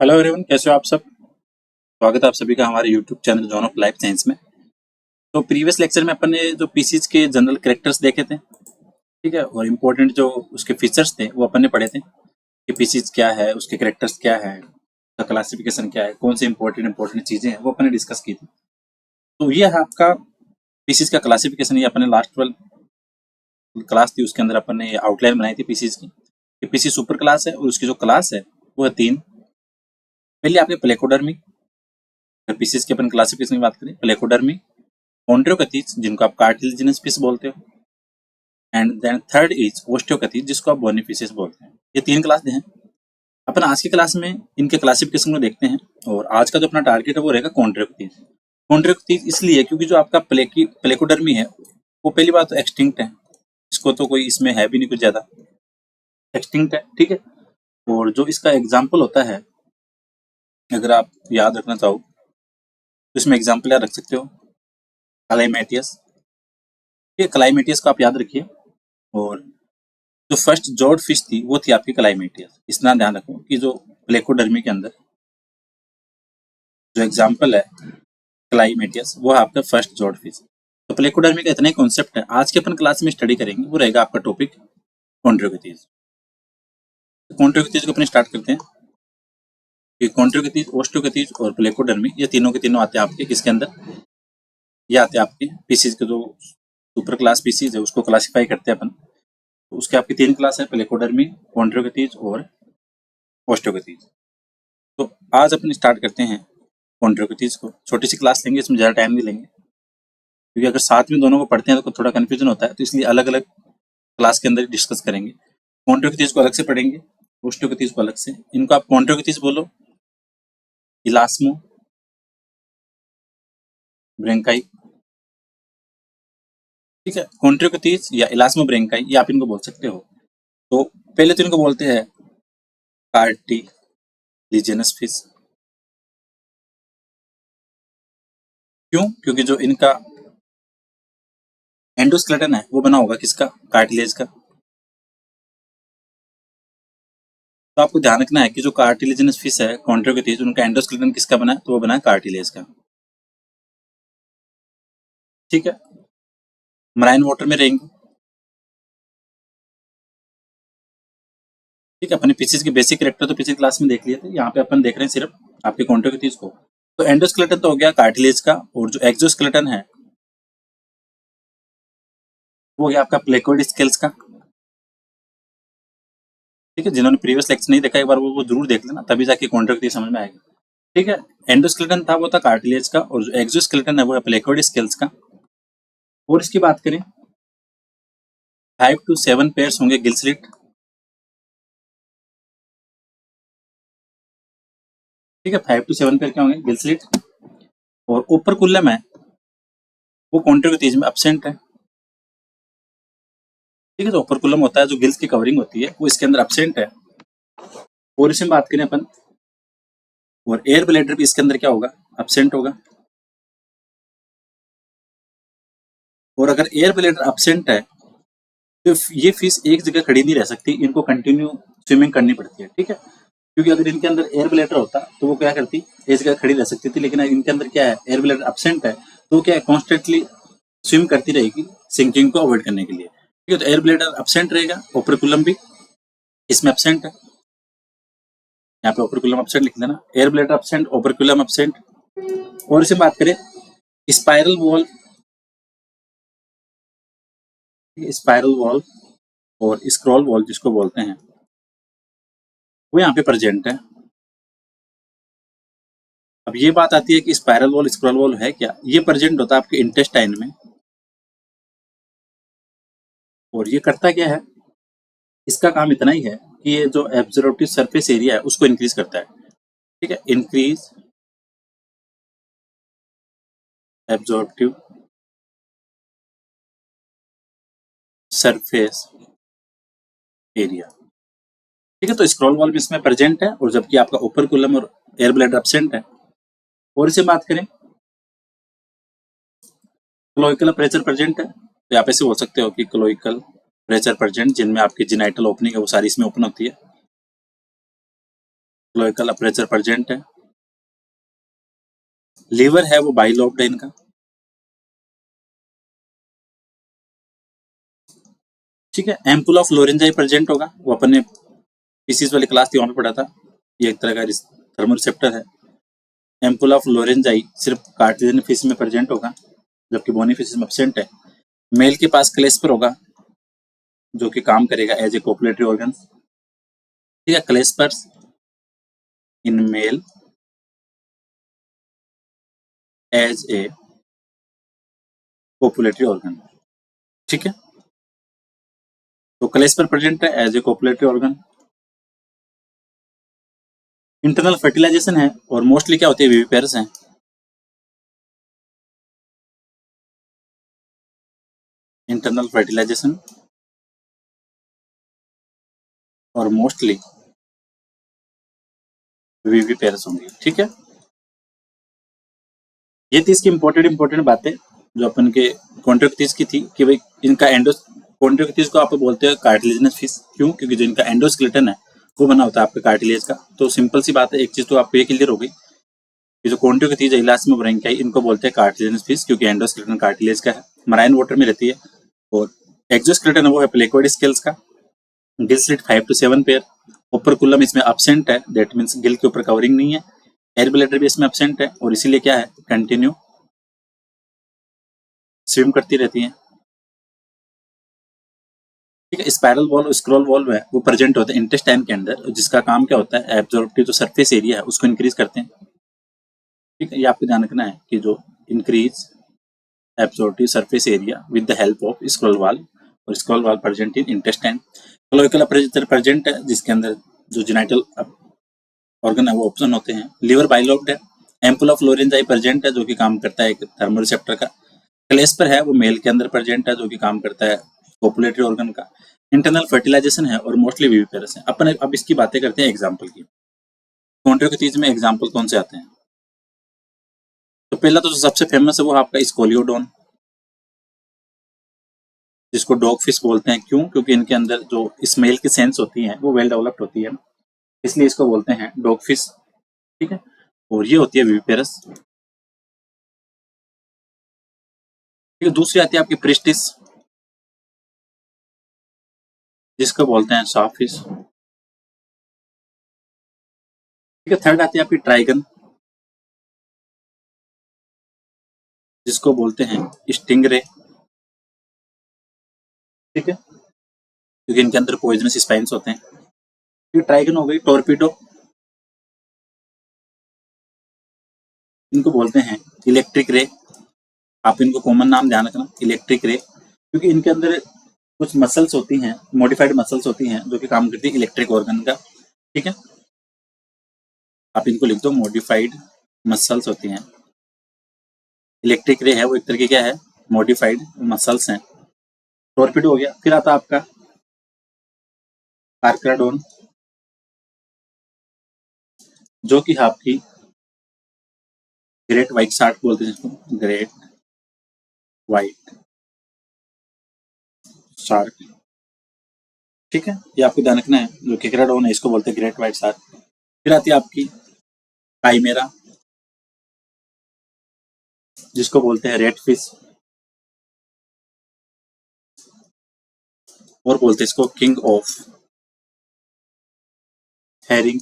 Hello everyone, कैसे हो आप सब। स्वागत है आप सभी का हमारे YouTube channel John of life science में। तो प्रीवियस लेक्चर में अपन ने जो पीसीज के जनरल कैरेक्टर्स देखे थे, ठीक है, और इम्पोर्टेंट जो उसके फीचर्स थे वो अपन ने पढ़े थे कि पीसीज क्या है, उसके कैरेक्टर्स क्या है, उसका क्लासिफिकेशन क्या है, कौन से इंपॉर्टेंट चीजें हैं वो अपन ने डिस्कस की थी। तो ये है आपका पीसीज का क्लासिफिकेशन। ये अपन ने लास्ट वाली क्लास थी उसके अंदर अपन ने आउटलाइन बनाई थी पीसीज की। पीसी सुपर क्लास है और उसकी जो क्लास है वो है तीन। पहले आपके प्लेकोडर्मी, पीसीज के अपन क्लासिफिकेशन की बात करें, प्लेकोडर्मी, कॉन्ड्रोकथीज जिनको आप कार्टिलेजिनस फिश बोलते हो, एंड देन थर्ड इज ओस्टियोकथीज जिसको आप बोनी फिशेस बोलते हैं। ये तीन क्लास हैं। अपन आज की क्लास में इनके क्लासिफिकेशन को देखते हैं और आज का जो अपना टारगेट है वो रहेगा कॉन्ड्रोकथीज। कॉन्ड्रोकथीज इसलिए क्योंकि जो आपका प्लेकोडर्मी है वो पहली बात तो एक्सटिंक्ट है, इसको तो कोई इसमें है भी नहीं कुछ ज्यादा, एक्सटिंक्ट है, ठीक है। और जो इसका एग्जाम्पल होता है, अगर आप याद रखना चाहो तो इसमें एग्जाम्पल याद रख सकते हो क्लाइमेटियस। ये क्लाइमेटियस को आप याद रखिए। और जो फर्स्ट जॉर्ड फिश थी वो थी आपकी क्लाइमेटियस। इतना ध्यान रखो कि जो प्लेकोडर्मी के अंदर जो एग्जाम्पल है क्लाइमेटियस वो है आपका फर्स्ट जॉर्ड फिश। तो प्लेकोडर्मी का इतना ही कॉन्सेप्ट है, आज के अपन क्लास में स्टडी करेंगे, वो रहेगा आपका टॉपिक कॉन्ड्रोकथीज। कॉन्ड्रोकथीज को अपन स्टार्ट करते हैं कि कॉन्ड्रोकथीज, ओस्टियोकथीज और प्लेकोडर्मी ये तीनों के तीनों आते हैं आपके किसके अंदर, ये आते हैं आपके पीसीज के जो सुपर क्लास पीसीज है उसको क्लासिफाई करते हैं अपन। तो उसके आपकी तीन क्लास है, प्लेकोडर्मी, कॉन्ड्रोकथीज और ओस्टियोकथीज। तो आज अपन स्टार्ट करते हैं कॉन्ड्रोकथीज को। छोटी सी क्लास लेंगे, इसमें ज़्यादा टाइम नहीं लेंगे क्योंकि अगर साथ में दोनों को पढ़ते हैं तो थोड़ा कन्फ्यूजन होता है, तो इसलिए अलग अलग क्लास के अंदर डिस्कस करेंगे। कॉन्ड्रोकथीज को अलग से पढ़ेंगे, ओस्टियोकथीज को अलग से। इनको आप कॉन्ड्रोकथीज बोलो इलास्मो ब्रेंकाई, ठीक है। कॉन्ड्रोकथीज या इलास्मो ब्रेंकाई ये आप इनको बोल सकते हो। तो पहले तो इनको बोलते हैं कार्टिलेजिनस फिश। क्यों? क्योंकि जो इनका एंडोस्केलेटन है वो बना होगा किसका, कार्टिलेज का। तो आपको ध्यान रखना है कि जो कार्टिलेजिनस फिश है कॉन्ड्रोकथीज, उनका एंडोस्केलेटन किसका बना है, तो वो बना है कार्टिलेज का, ठीक है। मराइन वाटर में रहेंगे, ठीक है। अपने फिशेज के बेसिक कैरेक्टर तो पिछली क्लास में देख लिए थे, यहाँ पे अपन देख रहे हैं सिर्फ आपके कॉन्ड्रोकथीज को। तो एंडोस्केलेटन तो हो गया कार्टिलेज का, और जो एक्सोस्केलेटन है वो हो गया आपका प्लेकोइड स्केल्स का, ठीक है। जिन्होंने प्रीवियस लेक्चर नहीं देखा एक बार वो जरूर देख लेना, तभी जाके कॉन्ड्रोकथीज समझ में आएगा, ठीक है। एंडोस्केलेटन था वो था कार्टिलेज का, और जो एक्सोस्केलेटन है वो है प्लेकोइड स्केल्स का। और इसकी बात करें 5 to 7 पेयर्स होंगे गिल स्लिट, ठीक है। 5 to 7 पेयर क्या होंगे, गिल स्लिट। और ऊपर कुल्लम है वो कॉन्ड्रोकथीज में एब्सेंट है, ठीक है। जो ऊपर कुल्लम होता है, जो गिल्स की कवरिंग होती है, वो इसके अंदर एब्सेंट है। और इसमें बात करें अपन, और एयर ब्लैडर भी इसके अंदर क्या होगा, एब्सेंट होगा। और अगर एयर ब्लैडर एब्सेंट है तो ये फिश एक जगह खड़ी नहीं रह सकती, इनको कंटिन्यू स्विमिंग करनी पड़ती है, ठीक है। क्योंकि अगर इनके अंदर एयर ब्लैडर होता तो वो क्या करती, एक जगह खड़ी रह सकती थी, लेकिन इनके अंदर क्या है, एयर ब्लैडर एब्सेंट है, तो वो क्या है, कॉन्स्टेंटली स्विम करती रहेगी सिंकिंग को अवॉइड करने के लिए, ठीक है। तो एयर ब्लैडर एब्सेंट रहेगा, ओपरकुलम भी इसमें एब्सेंट है, यहाँ पे ओपरकुलम एब्सेंट लिख देना, air bladder absent, operculum absent. और इसे बात करें स्पाइरल वॉल, स्पाइरल वॉल और स्क्रॉल वॉल जिसको बोलते हैं, वो यहाँ पे प्रेजेंट है। अब ये बात आती है कि स्पाइरल वॉल स्क्रॉल वॉल है क्या, ये प्रेजेंट होता है आपके इंटेस्टाइन में। और ये करता क्या है, इसका काम इतना ही है कि ये जो एब्जॉर्प्टिव सरफेस एरिया है उसको इंक्रीज करता है, ठीक है। इंक्रीज एब्जॉर्प्टिव सरफेस एरिया, ठीक है। तो स्क्रॉल वॉल भी इसमें प्रेजेंट है, और जबकि आपका ओपरकुलम और एयर ब्लैडर एब्सेंट है। और इसे बात करें क्लोइकल प्रेशर प्रेजेंट है, तो आप ऐसे बोल सकते हो कि क्लोइकल प्रेशर प्रेजेंट, जिनमें आपकी जिनाइटल ओपनिंग है वो सारी इसमें ओपन होती है। क्लोइकल अपर्चर प्रेजेंट है। लीवर है वो बाइलोब्ड है इनका। ठीक है, एम्पुल ऑफ लोरेंजाई प्रेजेंट होगा, वो अपने पीसीज वाली क्लास थी वहां पे पढ़ा था। ये एक तरह का थर्मो रिसेप्टर है। एम्पुल ऑफ लोरेंजाई सिर्फ कार्टिलेजन फिश में प्रेजेंट होगा, जबकि बोनी फिश में एब्सेंट है। मेल के पास क्लेस्पर होगा, जो कि काम करेगा एज ए कोपुलेटरी ऑर्गन। ठीक है, claspers in male as a copulatory organ. ठीक है, तो क्लेस्पर प्रेजेंट है as a copulatory organ. Internal fertilisation है और मोस्टली क्या होती है, विविपेरस हैं। इंटरनल फर्टिलाइजेशन और मोस्टली विविपेरस होंगी। ठीक है, ये थी इसकी इंपॉर्टेंट बातें जो अपन के कॉन्ट्रेक्टिस की थी कि भाई इनका कॉन्ट्रेक्टिस को आप बोलते हैं कार्टिलेजिनस फिश। क्यों? क्योंकि जो इनका एंडोस्केलेटन है वो बना होता है आपके कार्टिलेज का। तो सिंपल सी बात है, एक चीज तो आपको ये क्लियर हो गई कि जो कॉन्ट्रेक्टिस है इलास्टोम ब्रांकियाई, इनको बोलते हैं कार्टिलेजिनस फिश क्योंकि एंडोस्केलेटन कार्टिलेज का है, मराइन वाटर में रहती है। और एक्सोस्केलेटन है वो है प्लेकोइड स्केल्स का। Gill slit 5 to 7 pair. Operculum इसमें एब्सेंट है, दैट मींस गिल के ऊपर कवरिंग नहीं है। एयर ब्लैडर भी इसमें एब्सेंट है और इसीलिए क्या है, कंटिन्यू स्विम करती रहती है। ठीक है, स्पाइरल वॉल्व स्क्रॉल वॉल्व है वो प्रेजेंट होता है इंटेस्टाइन के अंदर, जिसका काम क्या होता है, एब्जॉर्प्टिव जो सरफेस एरिया है उसको इंक्रीज करते हैं। ठीक है, ये आपको ध्यान रखना है कि जो increase absorptive surface area with the help of scroll valve, और scroll valve present in intestine. Cloacal aperture present है, जिसके अंदर जो जेनिटल ऑर्गन है वो ओपन होते हैं। लीवर बाइलोब्ड है। एम्पुल ऑफ लोरेंजाई प्रेजेंट है, जो कि काम करता है एक थर्मो रिसेप्टर का। क्लेस्पर है वो मेल के अंदर प्रेजेंट है, जो कि काम करता है कोपुलेटरी ऑर्गन का। इंटरनल फर्टिलाइजेशन है और मोस्टली विविपेरस है। अपन अब इसकी बातें करते हैं एग्जाम्पल की। कॉन्ट्रेक्टिस में एग्जाम्पल कौन से आते हैं? तो पहला तो सबसे फेमस है वो आपका स्कोलियोडोन, जिसको डॉग फिश बोलते हैं। क्यों? क्योंकि इनके अंदर जो स्मेल की सेंस होती है वो वेल डेवलप्ड होती है, इसलिए इसको बोलते हैं डॉग फिश। ठीक है, और ये होती है विविपेरस। ठीक है, दूसरी आती है आपकी प्रिस्टिस, जिसको बोलते हैं शार्क फिश। ठीक है, थर्ड आती है आपकी ट्राइगन, जिसको बोलते हैं स्टिंगरे। ठीक है, क्योंकि इनके अंदर पॉइजनस स्पाइन्स होते हैं। ये ट्राइगन हो गई। टॉर्पीडो, इनको बोलते हैं इलेक्ट्रिक रे। आप इनको कॉमन नाम ध्यान रखना, इलेक्ट्रिक रे, क्योंकि इनके अंदर कुछ मसल्स होती हैं, मॉडिफाइड मसल्स होती हैं, जो कि काम करती है इलेक्ट्रिक ऑर्गन का। ठीक है, आप इनको लिख दो, मॉडिफाइड मसल्स होती हैं। इलेक्ट्रिक रे है वो एक तरह की क्या है, मॉडिफाइड मसल्स हैं। टॉर्पीडो हो गया। फिर आता आपका कार्कराडोन, जो कि आपकी ग्रेट व्हाइट शार्क बोलते हैं इसको, ग्रेट व्हाइट शार्क। ठीक है, ये आपको ध्यान रखना है। जो केकराडोन है इसको बोलते हैं ग्रेट व्हाइट शार्क। फिर आती है आपकी काइमेरा, जिसको बोलते हैं रेड फिश, और बोलते हैं इसको किंग ऑफ हेरिंग,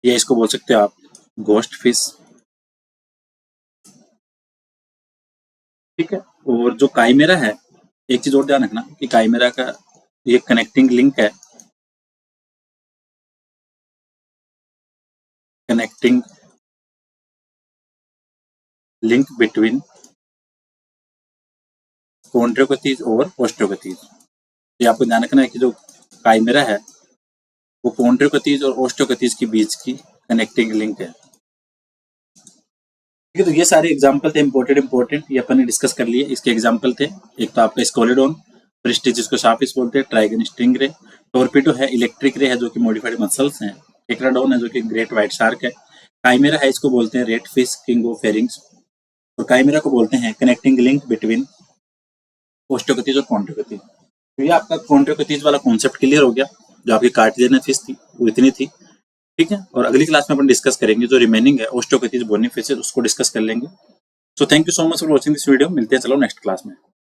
या इसको बोल सकते हो आप गोस्ट फिश। ठीक है, और जो काइमेरा है, एक चीज और ध्यान रखना कि काइमेरा का ये कनेक्टिंग लिंक है, कनेक्टिंग लिंक बिटवीन कॉन्ट्रोकथीज और ओस्ट्रोकथीज। ये आपको ध्यान रखना है कि जो काइमेरा है वो कॉन्ट्रोकथीज और ओस्ट्रोकथीज के बीच की कनेक्टिंग लिंक है। ठीक है, तो ये सारे एग्जाम्पल थे इंपॉर्टेंट, ये अपन ने डिस्कस कर लिए। इसके एग्जाम्पल थे, एक तो आपका स्कोलिडोन, प्रिस्टिज जिसको शार्कफिश बोलते हैं, ट्राइगन स्टिंग रे, टॉर्पीडो है इलेक्ट्रिक रे है जो कि मॉडिफाइड मसल्स हैं, टेक्राडोन है जो कि ग्रेट व्हाइट शार्क है, काइमेरा है इसको बोलते हैं red fish king of Hering's, और काइमेरा को बोलते हैं कनेक्टिंग लिंक बिटवीन ओस्टोकथीज और कॉन्ट्रोकथीज। तो ये आपका कॉन्ट्रोकथीज वाला कॉन्सेप्ट क्लियर हो गया। जो आपकी कार्टिलेजियस थी वो इतनी थी, ठीक है। और अगली क्लास में अपन डिस्कस करेंगे जो रिमेनिंग है ओस्टियोकेटिस बोनी फिशेस, उसको डिस्कस कर लेंगे। So thank you so much for watching this video. मिलते हैं चलो नेक्स्ट क्लास में।